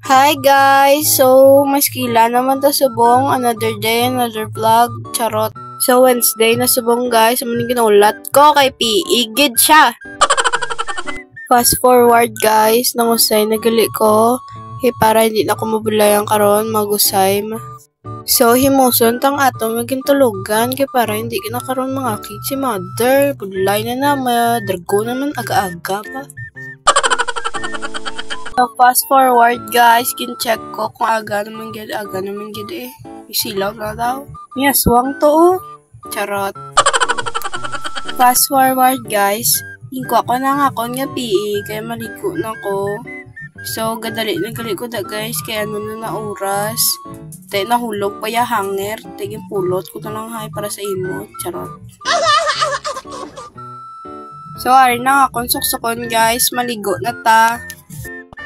Hi guys! So, maskila naman ta subong. Another day, another vlog. Charot. So, Wednesday na subong guys. Maning ginulat ko kay PE. Gid siya! Fast forward guys. Nangusay nagali ko. Para hindi na ko mabulayan karon magusay. So, himuson tang atong maging tulugan. Para hindi kinakaroon mga kid si mother. Bulay na naman. Drago naman aga-aga pa. So, fast forward guys, kin-check ko kung aga naman gid eh. Isilaw na daw. Miyaswang to oh. Charot. Fast forward guys, hingko ako na nga akong nga PE, kaya maligo na ko. So, gadali ko da guys, kaya ano na oras. Tayo nahulog pa ya hanger, tayo pulot ko na lang hay para sa imo. Charot. So, ari na nga akong suksukon guys, maligo na ta.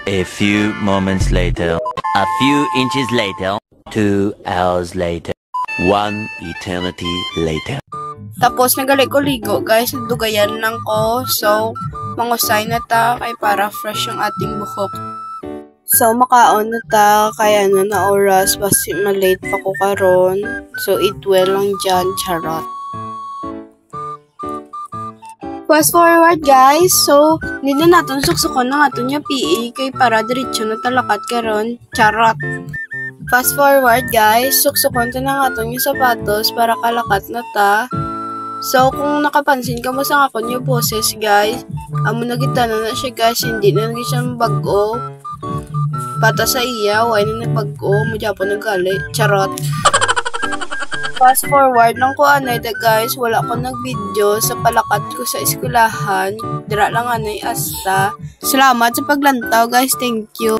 A few moments later, a few inches later, 2 hours later, 1 eternity later. Tapos nagalit ko ligo guys, dugayan lang ko. So, mangusay na ta kay para fresh yung ating buhok. So, makaon na ta kaya na oras basi malate pa ko karon. So, eat well lang dyan, charot. Fast forward guys, so hindi na natin suksukon na natin yung PE kay para diretso na talakat karon, charot. Fast forward guys, suksukon ta na natin yung sapatos para kalakat na ta. So kung nakapansin ka mo sa akon yung boses guys, amo na kita na siya guys, hindi na siya bago. Pata sa iya, why na nagbago, mudya po naggali, charot. Fast forward lang ko anay da guys, wala ko nag-video sa palakat ko sa eskwelahan. Dira lang anay asta. Salamat sa paglantaw guys, thank you.